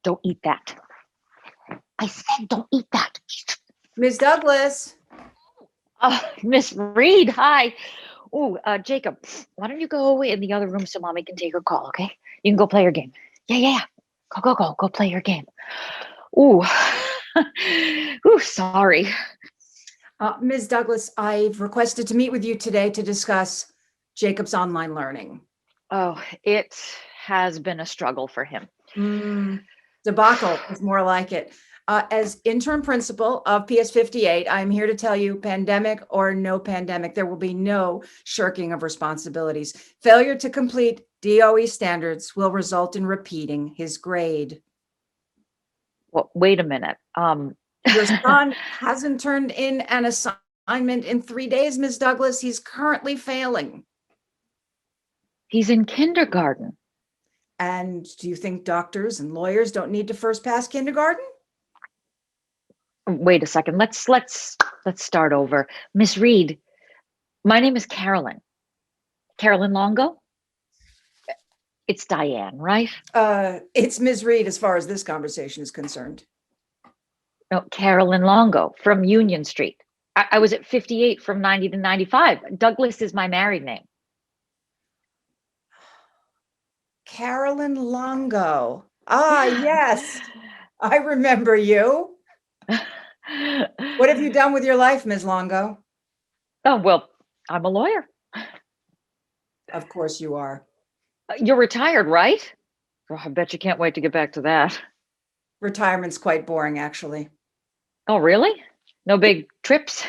Don't eat that. I said don't eat that. Ms. Douglas. Miss Reed, hi. Oh, Jacob, why don't you go in the other room so mommy can take her call, okay? You can go play your game. Yeah. Go play your game. Ooh. Ooh, sorry. Ms. Douglas, I've requested to meet with you today to discuss Jacob's online learning. Oh, it has been a struggle for him. Debacle is more like it. As interim principal of PS 58, I'm here to tell you, pandemic or no pandemic, there will be no shirking of responsibilities. Failure to complete DOE standards will result in repeating his grade. Well, wait a minute. Your son hasn't turned in an assignment in 3 days, Ms. Douglas. He's currently failing. He's in kindergarten. And do you think doctors and lawyers don't need to first pass kindergarten? Wait a second. Let's start over. Miss Reed, my name is Carolyn. Carolyn Longo? It's Diane, right? It's Ms. Reed as far as this conversation is concerned. No, Carolyn Longo from Union Street. I was at 58 from 90 to 95. Douglas is my married name. Carolyn Longo. Yes. I remember you. What have you done with your life, Ms. Longo? Oh, well, I'm a lawyer. Of course you are. You're retired, right? Oh, I bet you can't wait to get back to that. Retirement's quite boring, actually. Oh, really? No big trips?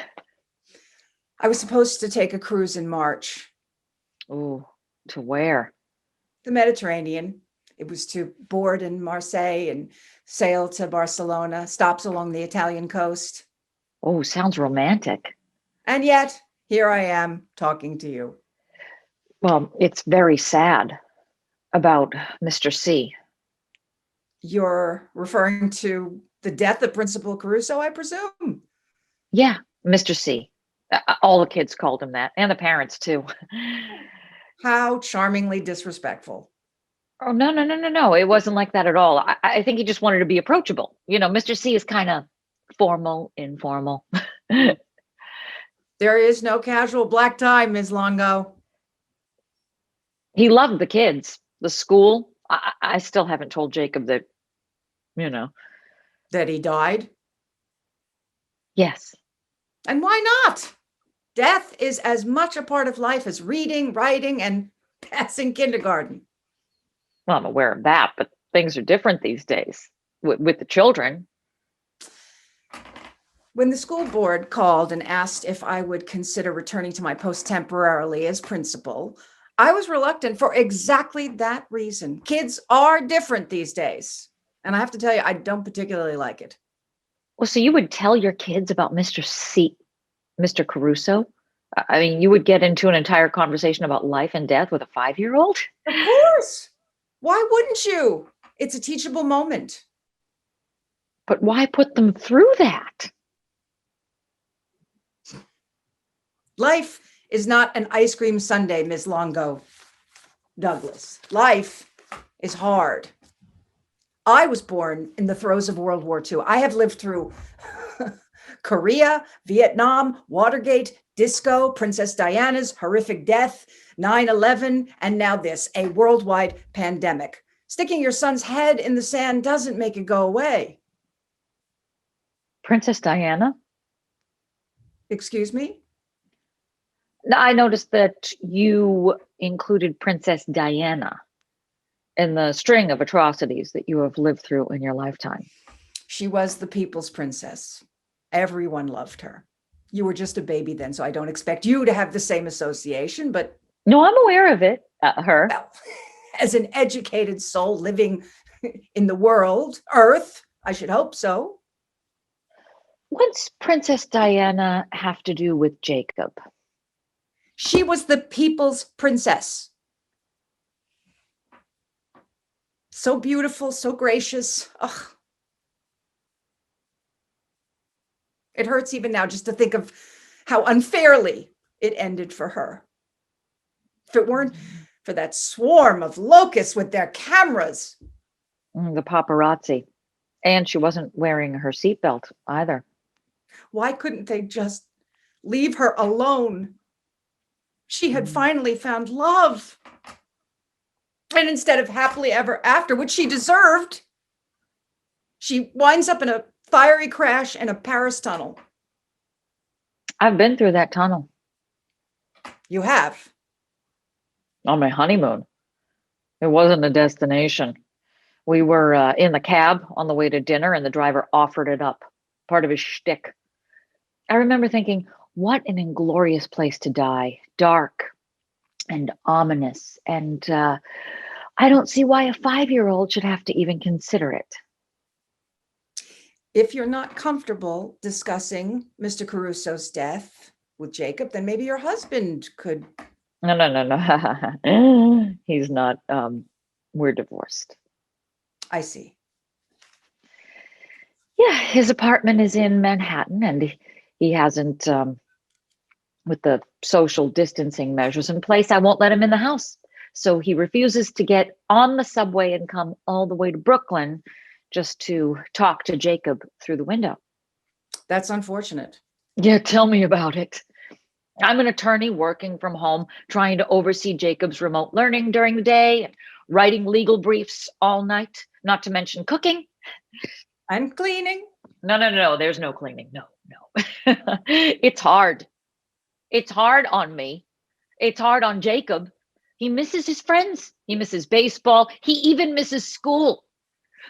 I was supposed to take a cruise in March. Oh, to where? The Mediterranean. It was to board in Marseille and sail to Barcelona, stops along the Italian coast. Oh, sounds romantic. And yet, here I am talking to you. Well, it's very sad about Mr. C. You're referring to the death of Principal Caruso, I presume? Yeah, Mr. C. All the kids called him that, and the parents too. How charmingly disrespectful. Oh, no. It wasn't like that at all. I think he just wanted to be approachable. You know, Mr. C is kind of formal, informal. There is no casual black tie, Ms. Longo. He loved the kids, the school. I still haven't told Jacob that, That he died? Yes. And why not? Death is as much a part of life as reading, writing, and passing kindergarten. Well, I'm aware of that, but things are different these days with the children. When the school board called and asked if I would consider returning to my post temporarily as principal, I was reluctant for exactly that reason. Kids are different these days. And I have to tell you, I don't particularly like it. Well, so you would tell your kids about Mr. Caruso? I mean, you would get into an entire conversation about life and death with a 5-year-old? Of course. Why wouldn't you? It's a teachable moment. But why put them through that? Life is not an ice cream sundae, Ms. Longo. Douglas. Life is hard. I was born in the throes of World War II. I have lived through Korea, Vietnam, Watergate, disco, Princess Diana's horrific death, 9/11, and now this, a worldwide pandemic. Sticking your son's head in the sand doesn't make it go away. Princess Diana? Excuse me? I noticed that you included Princess Diana in the string of atrocities that you have lived through in your lifetime. She was the people's princess. Everyone loved her. You were just a baby then, so I don't expect you to have the same association, but... No, I'm aware of it, her. Well, as an educated soul living in the world, Earth, I should hope so. What's Princess Diana have to do with Jacob? She was the people's princess. So beautiful, so gracious. Ugh. It hurts even now just to think of how unfairly it ended for her. If it weren't for that swarm of locusts with their cameras. The paparazzi. And she wasn't wearing her seatbelt either. Why couldn't they just leave her alone? She had finally found love. And instead of happily ever after, which she deserved, she winds up in a fiery crash in a Paris tunnel. I've been through that tunnel. You have? On my honeymoon. It wasn't a destination. We were in the cab on the way to dinner, and the driver offered it up, part of his shtick. I remember thinking, what an inglorious place to die. Dark and ominous. And I don't see why a 5-year-old should have to even consider it. If you're not comfortable discussing Mr. Caruso's death with Jacob, then maybe your husband could. No. He's not. We're divorced. I see. Yeah, his apartment is in Manhattan, and he hasn't, with the social distancing measures in place, I won't let him in the house. So he refuses to get on the subway and come all the way to Brooklyn just to talk to Jacob through the window. That's unfortunate. Yeah, tell me about it. I'm an attorney working from home, trying to oversee Jacob's remote learning during the day, and writing legal briefs all night, not to mention cooking. And cleaning. No. There's no cleaning. No. It's hard. It's hard on me. It's hard on Jacob. He misses his friends. He misses baseball. He even misses school.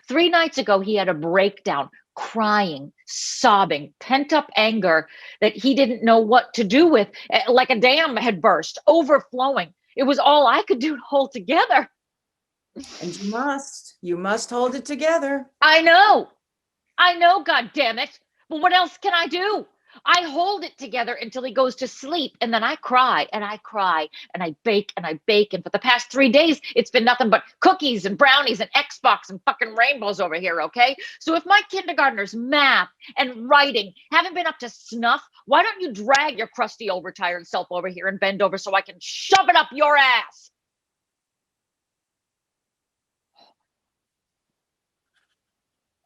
3 nights ago, he had a breakdown, crying, sobbing, pent-up anger that he didn't know what to do with, like a dam had burst, overflowing. It was all I could do to hold together. And you must hold it together. I know, God damn it. But what else can I do? I hold it together until he goes to sleep, and then I cry and I cry and I bake and I bake. And for the past 3 days, it's been nothing but cookies and brownies and Xbox and fucking rainbows over here, okay? So if my kindergartner's math and writing haven't been up to snuff, why don't you drag your crusty, overtired self over here and bend over so I can shove it up your ass?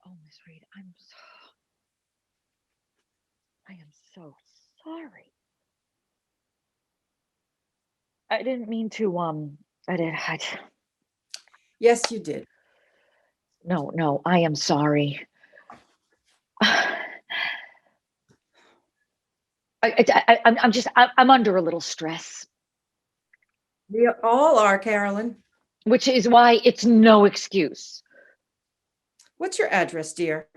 Oh, Miss Reed, I am so sorry. I didn't mean to, Yes, you did. No, I am sorry. I'm under a little stress. We all are, Carolyn. Which is why it's no excuse. What's your address, dear?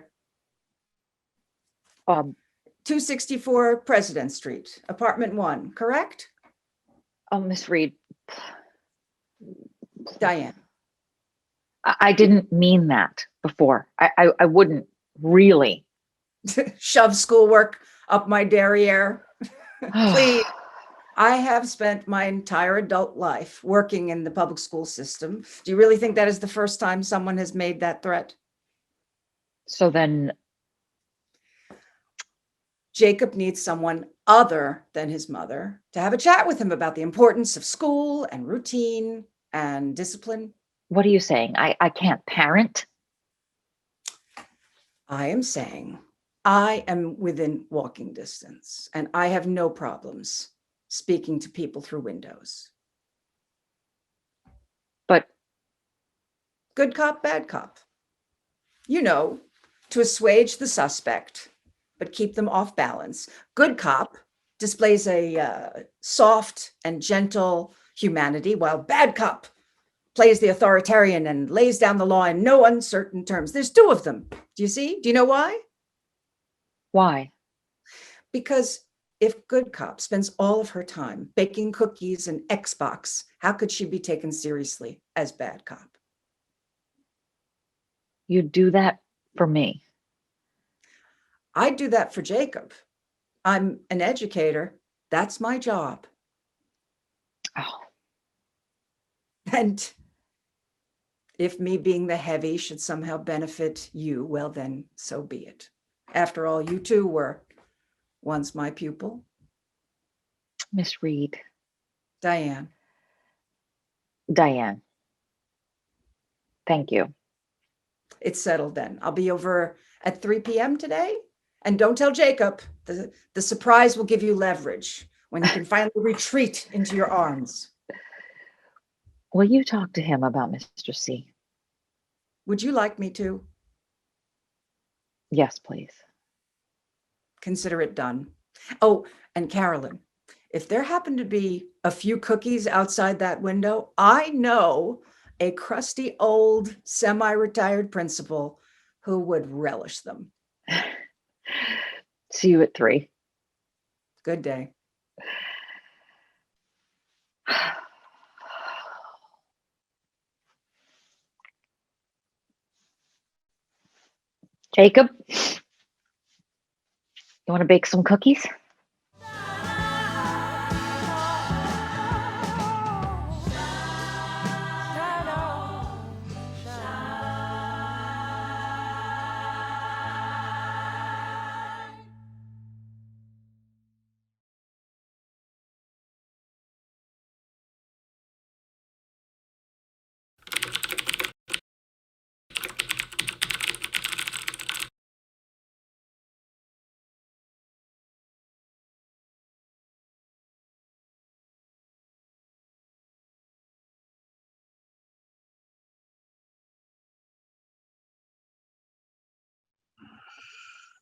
264 President Street, apartment 1, correct? Oh, Miss Reed. Diane. I didn't mean that before. I wouldn't really. Shove schoolwork up my derriere. Please. I have spent my entire adult life working in the public school system. Do you really think that is the first time someone has made that threat? So then Jacob needs someone other than his mother to have a chat with him about the importance of school and routine and discipline. What are you saying? I can't parent? I am saying I am within walking distance and I have no problems speaking to people through windows. But good cop, bad cop. You know, to assuage the suspect, but keep them off balance. Good cop displays a soft and gentle humanity, while bad cop plays the authoritarian and lays down the law in no uncertain terms. There's 2 of them. Do you see? Do you know why? Why? Because if good cop spends all of her time baking cookies and Xbox, how could she be taken seriously as bad cop? You do that for me. I do that for Jacob. I'm an educator. That's my job. Oh. And if me being the heavy should somehow benefit you, well, then so be it. After all, you too were once my pupil. Miss Reed. Diane. Thank you. it's settled then. I'll be over at 3 p.m. today. And don't tell Jacob. The surprise will give you leverage when you can finally retreat into your arms. Will you talk to him about Mr. C? Would you like me to? Yes, please. Consider it done. Oh, and Carolyn, if there happen to be a few cookies outside that window, I know a crusty old semi-retired principal who would relish them. See you at 3. Good day. Jacob, you want to bake some cookies?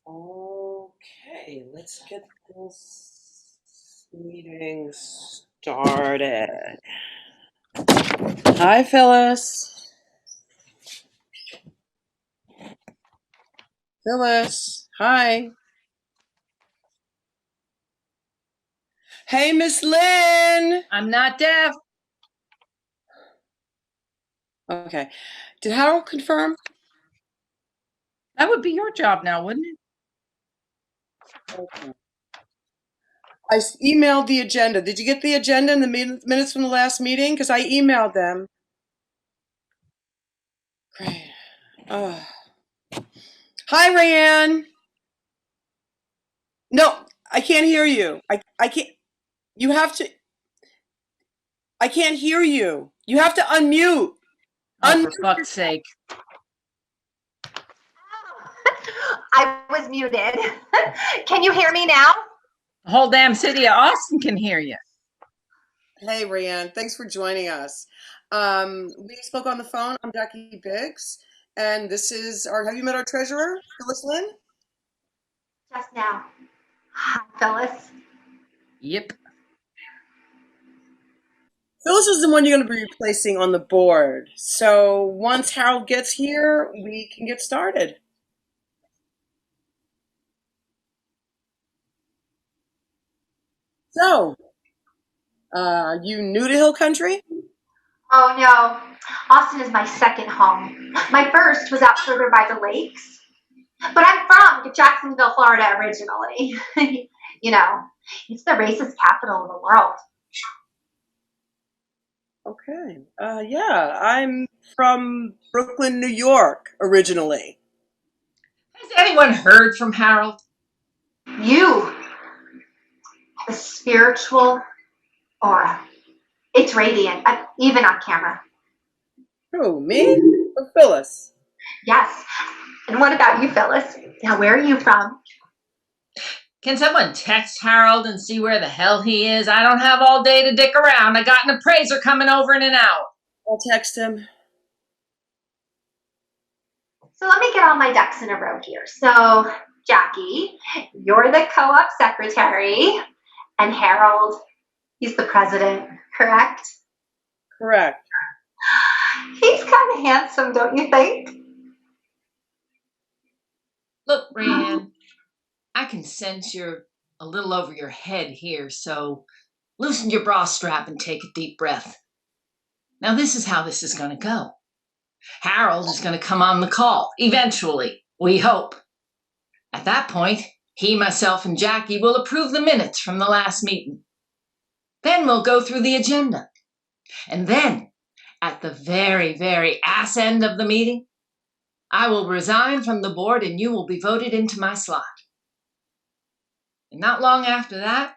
Okay, let's get this meeting started. Hi, Phyllis. Phyllis, hi. Hey, Miss Lynn. I'm not deaf. Okay, did Harold confirm? That would be your job now, wouldn't it? Okay. I emailed the agenda. Did you get the agenda and the minutes from the last meeting? Because I emailed them. Great. Hi, Rey-Ann. No, I can't hear you. I can't. You have to. I can't hear you. You have to unmute. Oh, for fuck's sake. I was muted. Can you hear me now? The whole damn city of Austin can hear you. Hey, Rey-Ann. Thanks for joining us. We spoke on the phone. I'm Jackie Biggs, and this is our. Have you met our treasurer, Phyllis Lynn? Just now. Hi, Phyllis. Yep. Phyllis is the one you're going to be replacing on the board. So once Harold gets here, we can get started. So, you new to Hill Country? Oh, no. Austin is my second home. My first was out further by the lakes. But I'm from Jacksonville, Florida originally. You know, it's the racist capital of the world. Okay. Yeah, I'm from Brooklyn, New York, originally. Has anyone heard from Harold? You, the spiritual aura. It's radiant, even on camera. Who, me or Phyllis? Yes. And what about you, Phyllis? Now, where are you from? Can someone text Harold and see where the hell he is? I don't have all day to dick around. I got an appraiser coming over in an hour. I'll text him. So let me get all my ducks in a row here. So, Jackie, you're the co-op secretary, and Harold, he's the president, correct? Correct. He's kind of handsome, don't you think? Look, Rey-Ann, I can sense you're a little over your head here, so loosen your bra strap and take a deep breath. Now, this is how this is going to go. Harold is going to come on the call, eventually, we hope. At that point, he, myself, and Jackie will approve the minutes from the last meeting. Then we'll go through the agenda. And then, at the very, very ass end of the meeting, I will resign from the board and you will be voted into my slot. And not long after that,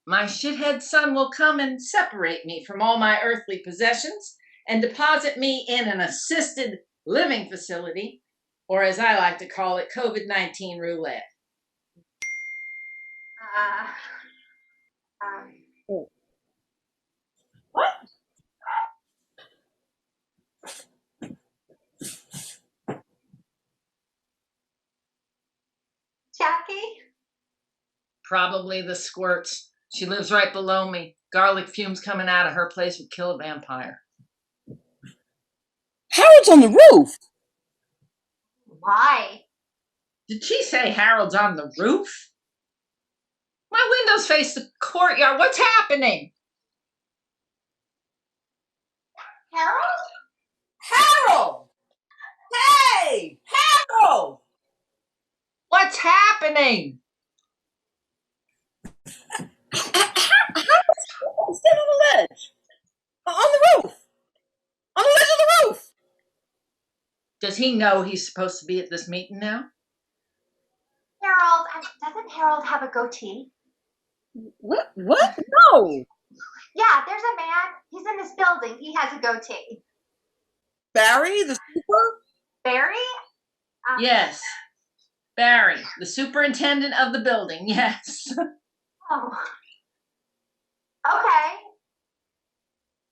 my shithead son will come and separate me from all my earthly possessions and deposit me in an assisted living facility or as I like to call it, COVID-19 roulette. What? Jackie? Probably the squirts. She lives right below me. Garlic fumes coming out of her place would kill a vampire. Harold's on the roof. Why? Did she say Harold's on the roof? My windows face the courtyard. What's happening? Harold? Harold! Hey! Harold! What's happening? Stand on the ledge. On the roof. On the ledge of the roof. Does he know he's supposed to be at this meeting now? Harold, doesn't Harold have a goatee? What? No. Yeah, there's a man. He's in this building. He has a goatee. Barry, the super? Barry? Yes. Barry, the superintendent of the building. Yes. Oh. Okay.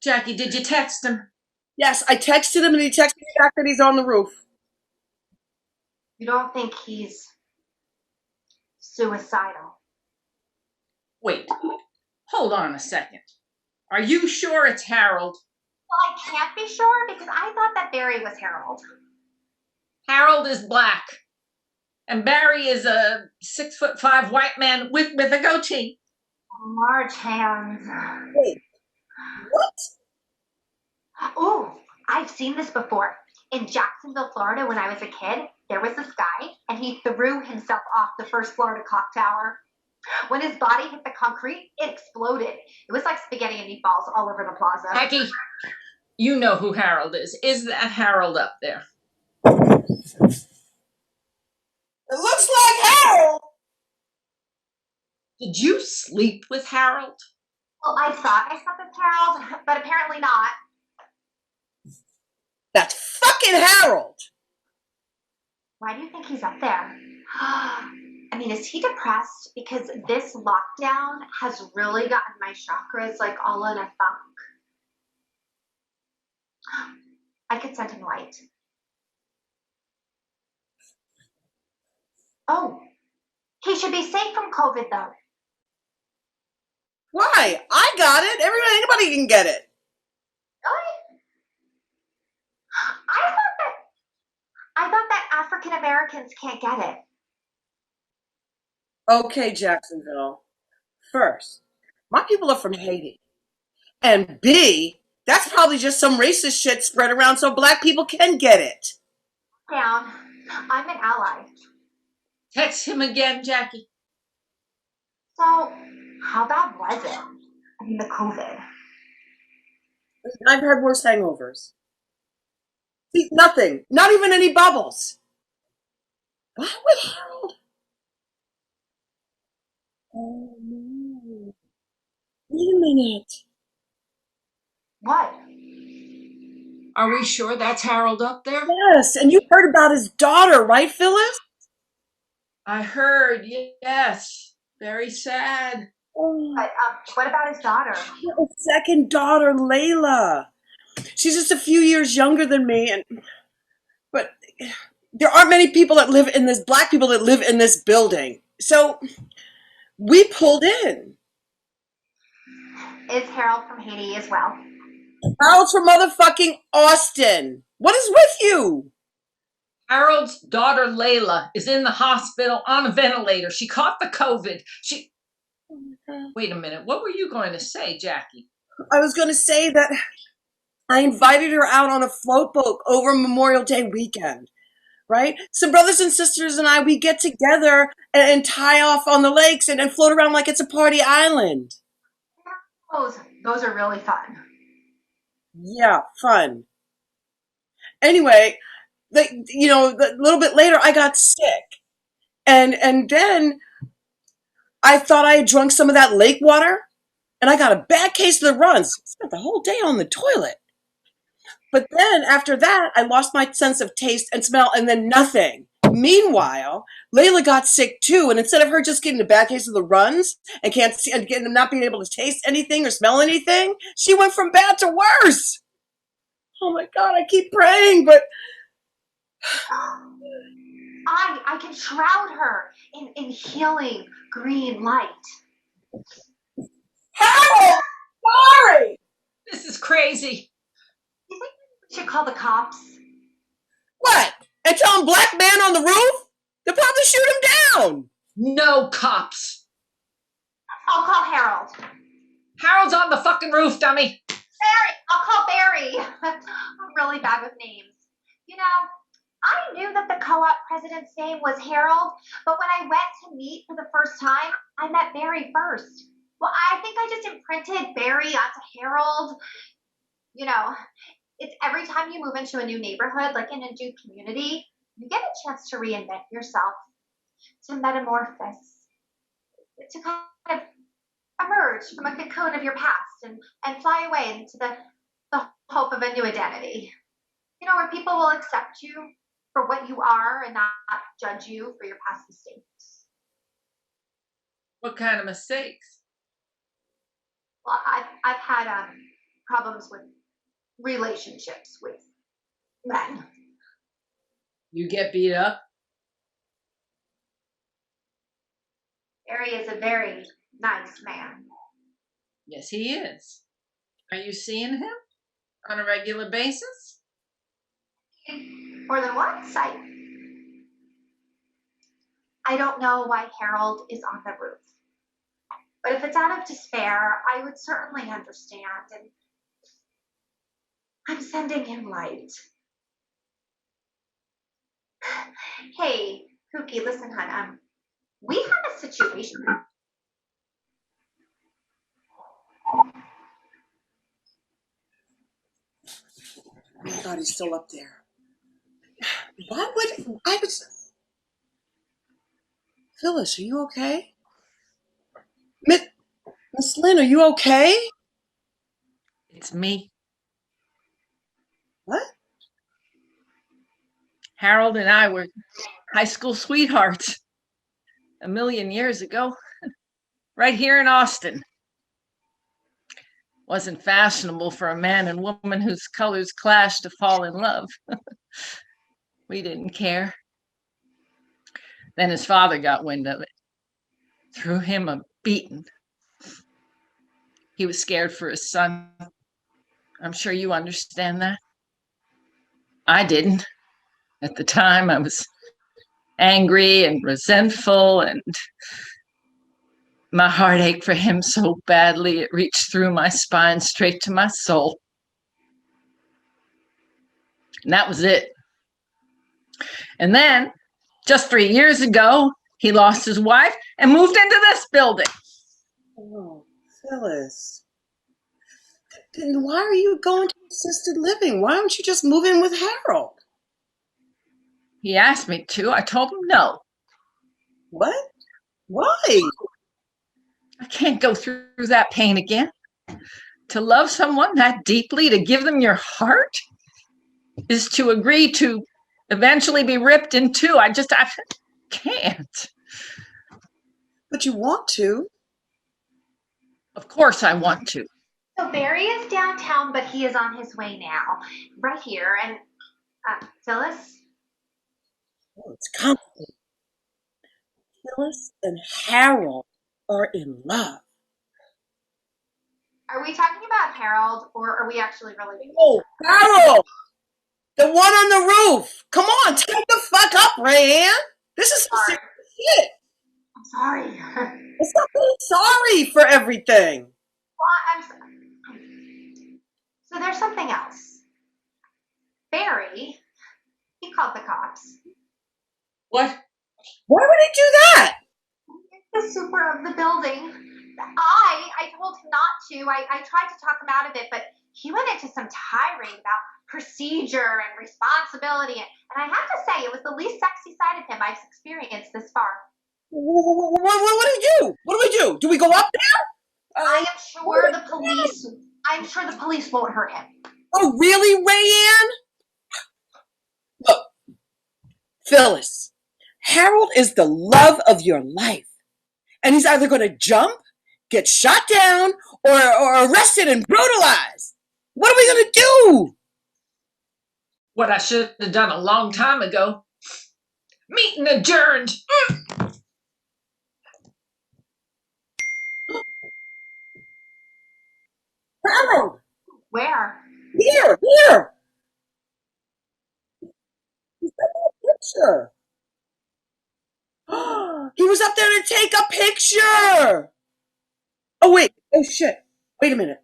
Jackie, did you text him? Yes, I texted him and he texted me back that he's on the roof. You don't think he's suicidal? Wait. Hold on a second. Are you sure it's Harold? Well, I can't be sure because I thought that Barry was Harold. Harold is black. And Barry is a 6'5" white man with a goatee. Large hands. Wait. What? Ooh, I've seen this before. In Jacksonville, Florida, when I was a kid, there was this guy, and he threw himself off the first floor of the clock tower. When his body hit the concrete, it exploded. It was like spaghetti and meatballs all over the plaza. Jackie, you know who Harold is. Is that Harold up there? It looks like Harold. Did you sleep with Harold? Well, I thought I slept with Harold, but apparently not. That's fucking Harold. Why do you think he's up there? I mean, is he depressed? Because this lockdown has really gotten my chakras like all in a funk. I could send him light. Oh, he should be safe from COVID though. Why? I got it. Anybody can get it. Really? I thought that African Americans can't get it. Okay, Jacksonville. First, my people are from Haiti. And B, that's probably just some racist shit spread around so black people can get it. Down. I'm an ally. Text him again, Jackie. So, how bad was it? I mean, the COVID. I've had worse hangovers. See, nothing. Not even any bubbles. What with Harold? Oh, no. Wait a minute. What? Are we sure that's Harold up there? Yes, and you heard about his daughter, right, Phylis? I heard, yes. Very sad. Oh, But, what about his daughter? his second daughter, Layla. She's just a few years younger than me, but there aren't many people that live in this, black people that live in this building. So we pulled in. Is Harold from Haiti as well? Harold's from motherfucking Austin. What is with you? Harold's daughter, Layla, is in the hospital on a ventilator. She caught the COVID. Wait a minute. What were you going to say, Jackie? I was going to say that I invited her out on a float boat over Memorial Day weekend, right? Some brothers and sisters and I, we get together and tie off on the lakes and float around like it's a party island. Those are really fun. Yeah, fun. Anyway, a little bit later, I got sick. And then I thought I had drunk some of that lake water, and I got a bad case of the runs. Spent the whole day on the toilet. But then after that, I lost my sense of taste and smell, and then nothing. Meanwhile, Layla got sick too, and instead of her just getting a bad case of the runs and can't see and not being able to taste anything or smell anything, she went from bad to worse. Oh my God, I keep praying, but I can shroud her in healing green light. Harold! Sorry! This is crazy. You think we should call the cops? What? And tell him black man on the roof? They'll probably shoot him down. No cops. I'll call Harold. Harold's on the fucking roof, dummy. Barry! I'll call Barry. I'm really bad with names. You know, I knew that the co-op president's name was Harold, but when I went to meet for the first time, I met Barry first. Well, I think I just imprinted Barry onto Harold. You know, it's every time you move into a new neighborhood, like in a new community, you get a chance to reinvent yourself, to metamorphose, to kind of emerge from a cocoon of your past and fly away into the hope of a new identity. You know, where people will accept you for what you are and not judge you for your past mistakes. What kind of mistakes? Well, I've had problems with relationships with men. You get beat up? Barry is a very nice man. Yes, he is. Are you seeing him on a regular basis? More than once, I don't know why Harold is on the roof. But if it's out of despair, I would certainly understand. And I'm sending him light. Hey, Kookie, listen, hon. We have a situation. Oh my God, he's still up there. Why would I was Phyllis, are you okay? Miss Lynn, are you okay? It's me. What? Harold and I were high school sweethearts a million years ago, right here in Austin. Wasn't fashionable for a man and woman whose colors clashed to fall in love. We didn't care. Then his father got wind of it, threw him a beating. He was scared for his son. I'm sure you understand that. I didn't. At the time, I was angry and resentful, and my heart ached for him so badly it reached through my spine straight to my soul. And that was it. And then, just 3 years ago, he lost his wife and moved into this building. Oh, Phyllis. Then why are you going to assisted living? Why don't you just move in with Harold? He asked me to. I told him no. What? Why? I can't go through that pain again. To love someone that deeply, to give them your heart, is to agree to eventually be ripped in two. I can't. But you want to. Of course I want to. So Barry is downtown, but he is on his way now, right here. And Phyllis? Oh, it's complicated. Phyllis and Harold are in love. Are we talking about Harold, or are we actually really? Oh, Harold! The one on the roof! Come on, take the fuck up, Rey-Ann! This is some serious shit! I'm sorry. It's not being sorry for everything. Well, I'm sorry. So there's something else. Barry, he called the cops. What? Why would he do that? The super of the building. I told him not to. I tried to talk him out of it, but he went into some tirade about procedure and responsibility. And I have to say, it was the least sexy side of him I've experienced this far. What do we do? What do we do? Do we go up there? I'm sure the police won't hurt him. Oh, really, Rey-Ann? Look, Phylis, Harold is the love of your life. And he's either going to jump, get shot down, or arrested and brutalized. What are we going to do? What I should have done a long time ago. Meeting adjourned. Harold! Where? Here! He's got a picture. He was up there to take a picture. Oh, wait. Oh, shit. Wait a minute.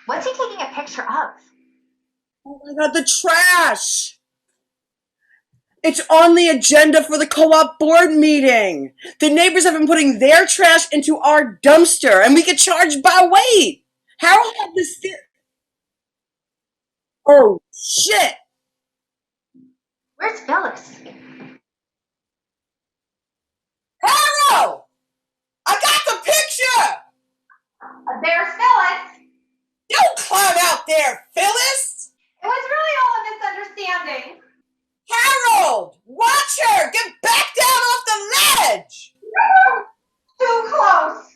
What's he taking a picture of? Oh, my God, the trash. It's on the agenda for the co-op board meeting. The neighbors have been putting their trash into our dumpster, and we get charged by weight. Harold had this theory. Oh, shit. Where's Phylis? Harold! I got the picture! There's Phylis. Don't climb out there, Phylis! It was really all a misunderstanding. Harold! Watch her! Get back down off the ledge! Too close.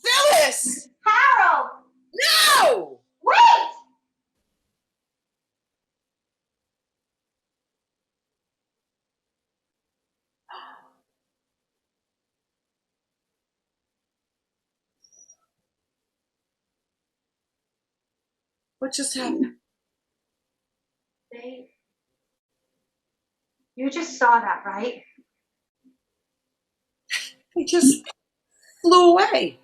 Phylis! Harold! No! Wait! What just happened? You just saw that, right? He just flew away.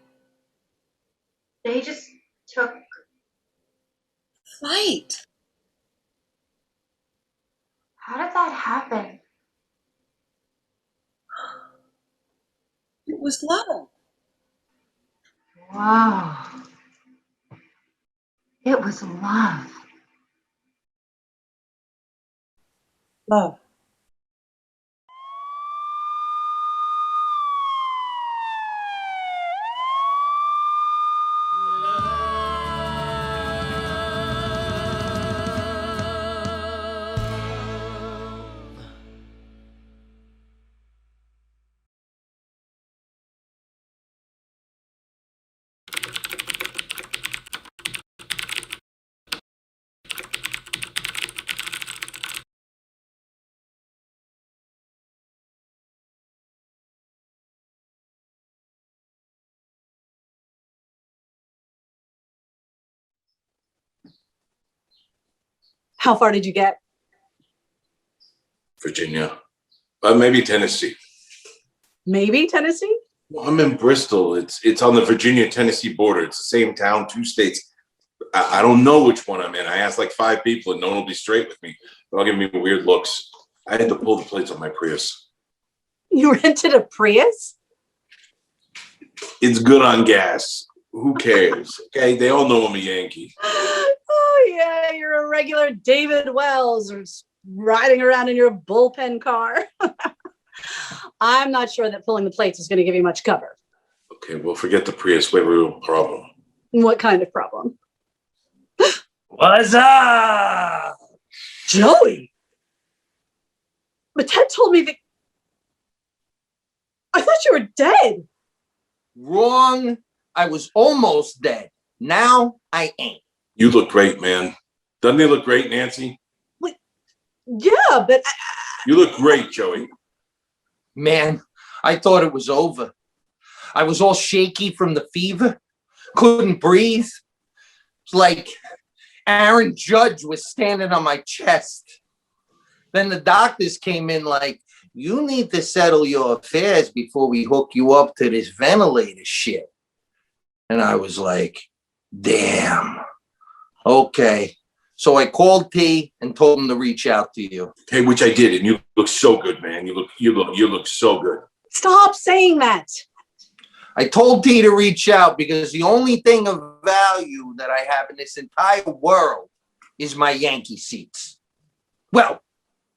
They just took Flight. How did that happen? It was love. Wow. It was love. Love. How far did you get? Virginia, maybe Tennessee. Maybe Tennessee? Well, I'm in Bristol. It's on the Virginia-Tennessee border. It's the same town, two states. I don't know which one I'm in. I asked like 5 people and no one will be straight with me. They're all giving me weird looks. I had to pull the plates on my Prius. You rented a Prius? It's good on gas. Who cares? Okay, they all know I'm a Yankee. Oh yeah, you're a regular David Wells or riding around in your bullpen car. I'm not sure that pulling the plates is going to give you much cover. Okay, well, forget the Prius. We have a real problem. What kind of problem? What's up? Joey! But Ted told me that... I thought you were dead. Wrong. I was almost dead. Now I ain't. You look great, man. Doesn't he look great, Nancy? Yeah, but... You look great, Joey. Man, I thought it was over. I was all shaky from the fever. Couldn't breathe. It's like Aaron Judge was standing on my chest. Then the doctors came in like, you need to settle your affairs before we hook you up to this ventilator shit. And I was like, damn. Okay. So I called T and told him to reach out to you. Okay, which I did, and you look so good, man. You look so good. Stop saying that. I told T to reach out because the only thing of value that I have in this entire world is my Yankee seats. Well,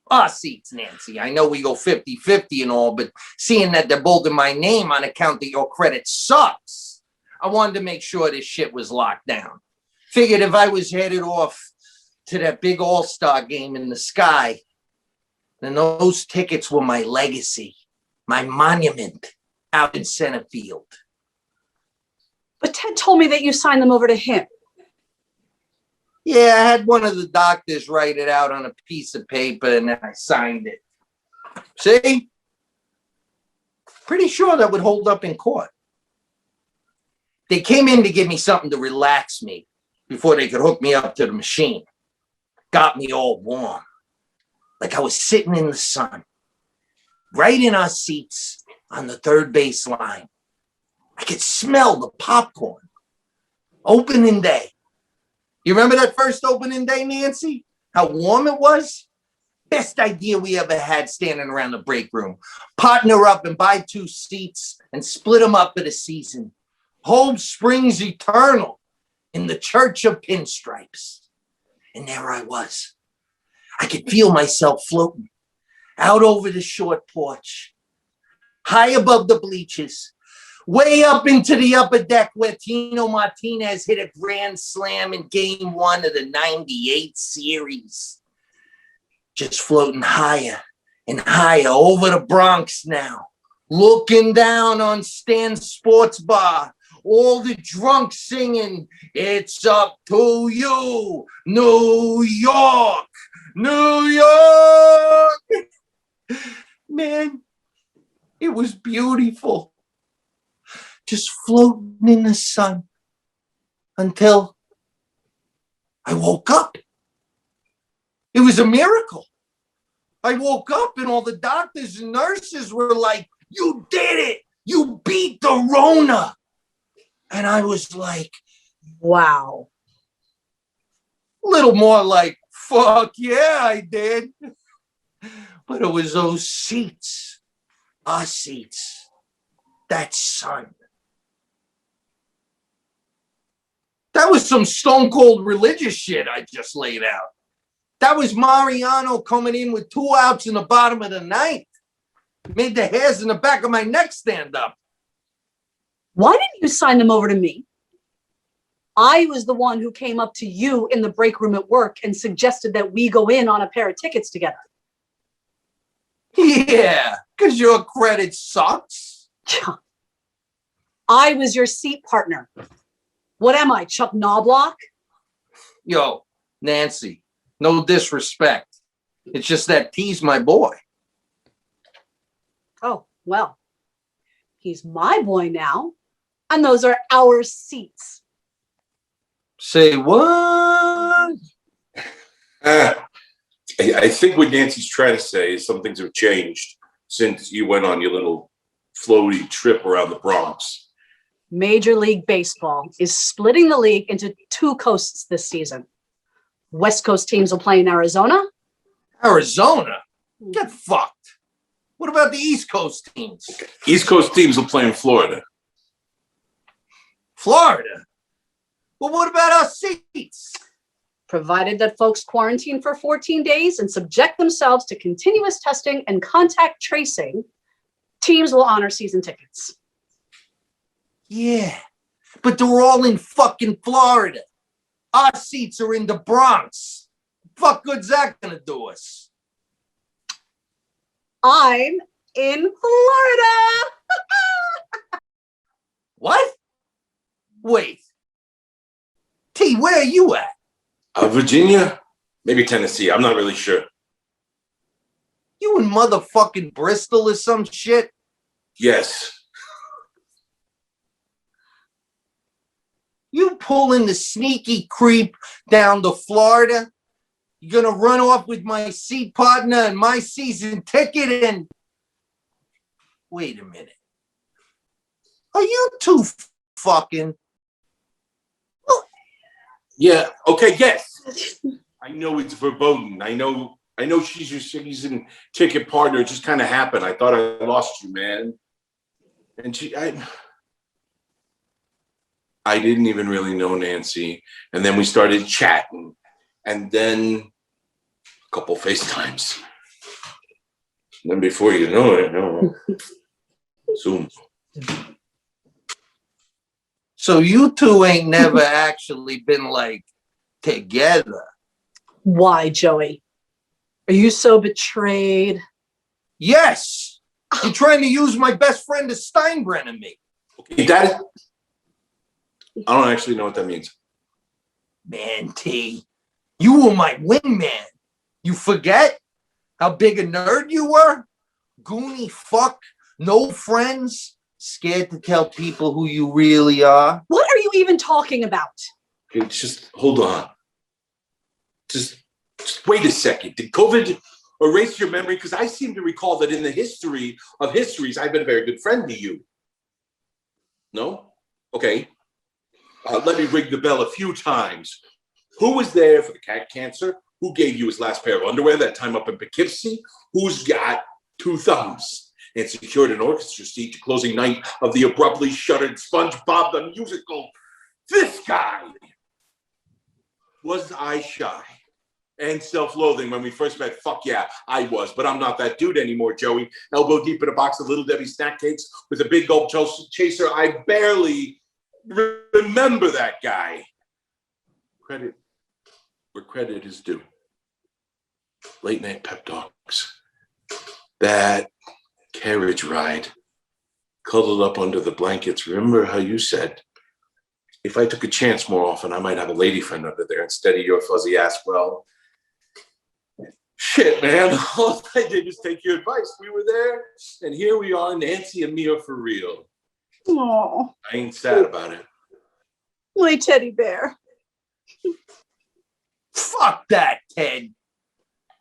our seats, Nancy. I know we go 50-50 and all, but seeing that they're both in my name on account that your credit sucks, I wanted to make sure this shit was locked down. Figured if I was headed off to that big all-star game in the sky, then those tickets were my legacy, my monument out in center field. But Ted told me that you signed them over to him. Yeah, I had one of the doctors write it out on a piece of paper and then I signed it. See? Pretty sure that would hold up in court. They came in to give me something to relax me before they could hook me up to the machine. Got me all warm, like I was sitting in the sun, right in our seats on the third base line. I could smell the popcorn. Opening day. You remember that first opening day, Nancy? How warm it was? Best idea we ever had, standing around the break room. Partner up and buy 2 seats and split them up for the season. Home springs eternal in the church of pinstripes. And there I was. I could feel myself floating out over the short porch, high above the bleachers, way up into the upper deck where Tino Martinez hit a grand slam in game 1 of the 98 series. Just floating higher and higher over the Bronx now, looking down on Stan's Sports Bar, all the drunks singing, "It's up to you, New York, New York." Man, it was beautiful. Just floating in the sun until I woke up. It was a miracle. I woke up and all the doctors and nurses were like, "You did it. You beat the Rona." And I was like, Wow. a little more like, "Fuck yeah, I did." But it was those seats, our seats, that sun. That was some stone cold religious shit I just laid out. That was Mariano coming in with 2 outs in the bottom of the 9th. Made the hairs in the back of my neck stand up. Why didn't you sign them over to me? I was the one who came up to you in the break room at work and suggested that we go in on a pair of tickets together. Yeah, because your credit sucks. I was your seat partner. What am I, Chuck Knobloch? Yo, Nancy, no disrespect. It's just that T's my boy. Oh, well, he's my boy now, and those are our seats. Say what? I think what Nancy's trying to say is some things have changed since you went on your little floaty trip around the Bronx. Major League Baseball is splitting the league into 2 coasts this season. West Coast teams will play in Arizona. Arizona? Get fucked. What about the East Coast teams? East Coast teams will play in Florida. Florida? Well, what about our seats? Provided that folks quarantine for 14 days and subject themselves to continuous testing and contact tracing, teams will honor season tickets. Yeah, but they're all in fucking Florida. Our seats are in the Bronx. Fuck good's that gonna do us? I'm in Florida. What? Wait. T, where are you at? Virginia? Maybe Tennessee. I'm not really sure. You in motherfucking Bristol or some shit? Yes. You pulling the sneaky creep down to Florida? You're gonna run off with my seat partner and my season ticket and... Wait a minute. Are you two fucking... Yeah. Okay. Yes. I know it's verboten. I know she's your season ticket partner. It just kind of happened. I thought I lost you, man. And I didn't even really know Nancy. And then we started chatting. And then a couple FaceTimes. And then before you know it, Zoom. So you two ain't never actually been like together. Why, Joey? Are you so betrayed? Yes. You're trying to use my best friend as Steinbrenner me. Okay, Dad. I don't actually know what that means. Man, T, you were my wingman. You forget how big a nerd you were? Goony fuck, no friends, scared to tell people who you really are. What are you even talking about? Okay, just hold on. Just wait a second. Did COVID erase your memory? Because I seem to recall that in the history of histories, I've been a very good friend to you. No? Okay. Let me ring the bell a few times. Who was there for the cat cancer? Who gave you his last pair of underwear that time up in Poughkeepsie? Who's got 2 thumbs and secured an orchestra seat to closing night of the abruptly shuttered SpongeBob the Musical? This guy. Was I shy and self-loathing when we first met? Fuck yeah, I was, but I'm not that dude anymore, Joey. Elbow deep in a box of Little Debbie snack cakes with a big gulp chaser. I barely remember that guy. Credit where credit is due. Late night pep talks. That carriage ride. Cuddled up under the blankets. Remember how you said, if I took a chance more often, I might have a lady friend under there instead of your fuzzy ass. Well, shit, man. All I did was take your advice. We were there, and here we are, Nancy and me are for real. Oh, I ain't sad about it. my teddy bear. Fuck that, Ted.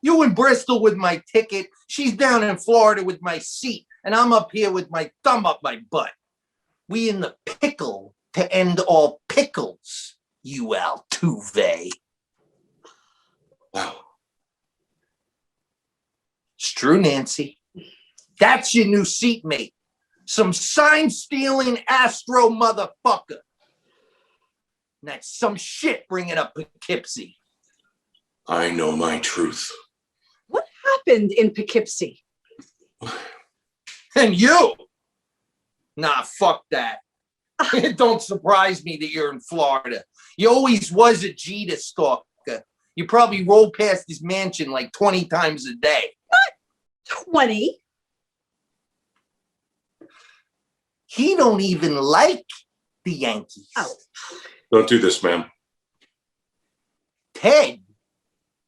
You in Bristol with my ticket, she's down in Florida with my seat, and I'm up here with my thumb up my butt. We in the pickle to end all pickles, you Altuve. Wow. It's true, Nancy. That's your new seatmate. Some sign-stealing Astro motherfucker. And that's some shit bringing up Poughkeepsie. I know my truth. What happened in Poughkeepsie? And you? Nah, fuck that. It don't surprise me that you're in Florida. You always was a Jeter stalker. You probably roll past his mansion like 20 times a day. Not 20. He don't even like the Yankees. Oh. Don't do this, ma'am. Ted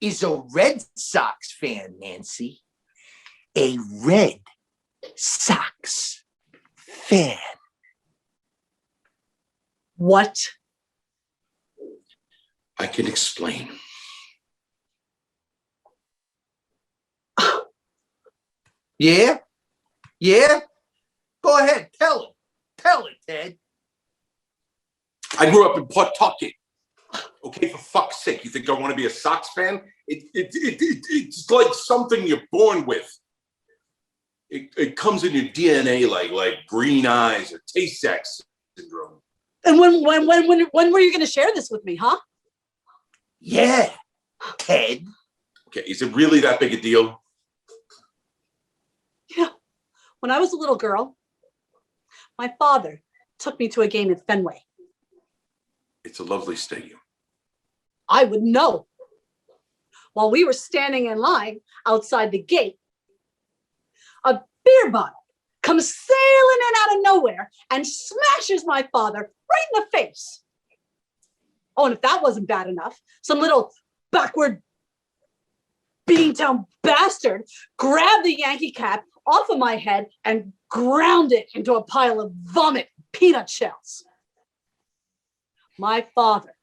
is a Red Sox fan, Nancy. A Red Sox fan. What? I can explain. Yeah? Yeah? Go ahead, tell him. Tell it, Ted. I grew up in Pawtucket. Okay, for fuck's sake, you think I want to be a Sox fan? It's like something you're born with. It comes in your DNA like green eyes or Tay-Sachs syndrome. And when were you going to share this with me, huh? Yeah, Ted. Okay, is it really that big a deal? Yeah. When I was a little girl, my father took me to a game at Fenway. It's a lovely stadium. I would know. While we were standing in line outside the gate, a beer bottle comes sailing in out of nowhere and smashes my father right in the face. Oh, and if that wasn't bad enough, some little backward Beantown bastard grabbed the Yankee cap off of my head and ground it into a pile of vomit peanut shells. My father,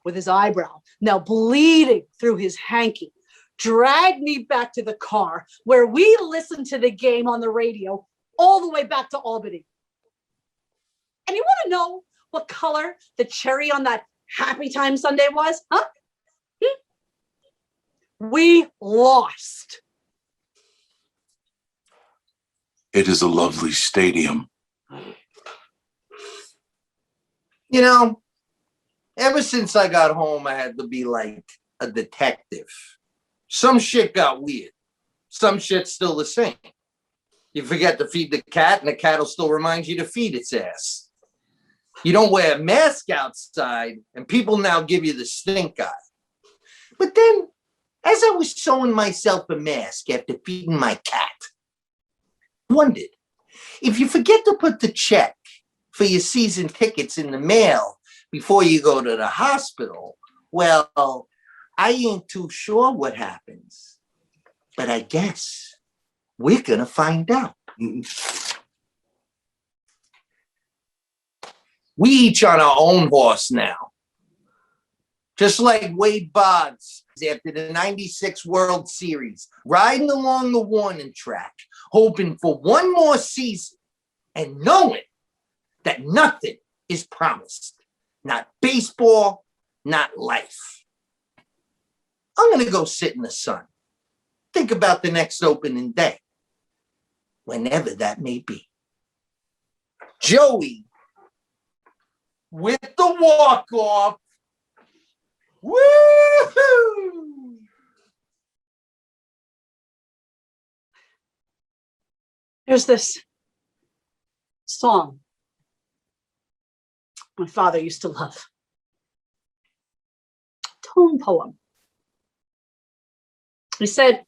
with his eyebrow now bleeding through his hanky, dragged me back to the car where we listened to the game on the radio all the way back to Albany. And you want to know what color the cherry on that Happy Time Sunday was? Huh? We lost. It is a lovely stadium. You know, ever since I got home, I had to be like a detective. Some shit got weird. Some shit's still the same. You forget to feed the cat, and the cat will still remind you to feed its ass. You don't wear a mask outside, and people now give you the stink eye. But then, as I was sewing myself a mask after feeding my cat, I wondered, if you forget to put the check for your season tickets in the mail before you go to the hospital, well, I ain't too sure what happens. But I guess we're gonna find out. We each on our own horse now. Just like Wade Boggs after the 96 World Series, riding along the warning track, hoping for one more season and knowing that nothing is promised. Not baseball, not life. I'm going to go sit in the sun. Think about the next opening day, whenever that may be. Joey with the walk-off. Woo-hoo! There's this song my father used to love. Tone poem. He said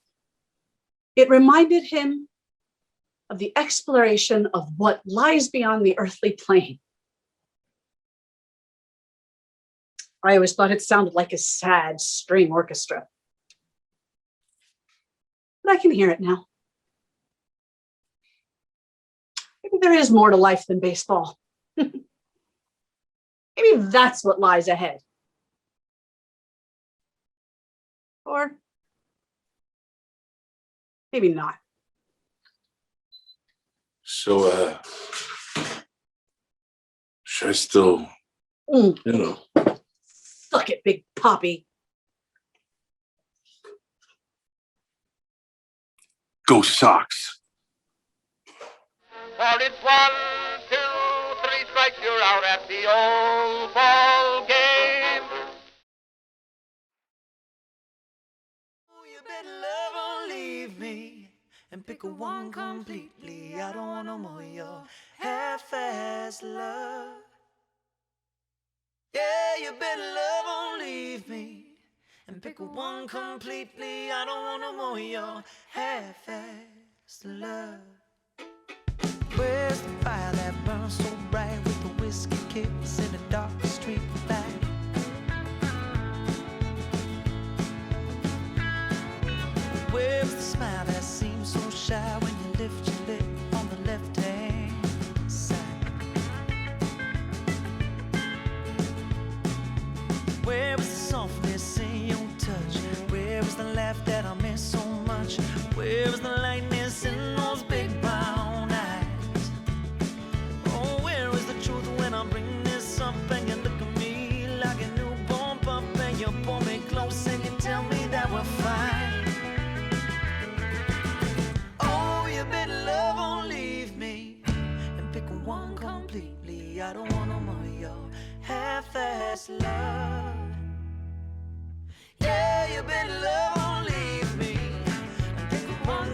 it reminded him of the exploration of what lies beyond the earthly plane. I always thought it sounded like a sad string orchestra. But I can hear it now. Maybe there is more to life than baseball. Maybe that's what lies ahead. Or maybe not. So, should I still, Suck it, Big Poppy. Go Sox. For it's 1, 2, 3 strikes, you're out at the old ball game. Oh, you better love or leave me and pick a one completely. I don't want no more your half-assed love. Yeah, you better love or leave me and pick a one completely. I don't want no more your half-assed love. Where's the fire that burns so bright with the whiskey kiss in a dark street light? Where's the smile that seems so shy when you lift your lip on the left-hand side? Where is the softness in your touch? Where is the laugh that I miss so much? Where is the lightness in those big brown eyes? Oh, where is the truth when I bring this up and you look at me like a newborn pup and you pull me close and you tell me that we're fine? Oh, you better love or leave me and pick one completely. I don't want no more your half-assed love. Yeah, you better love or leave me and pick one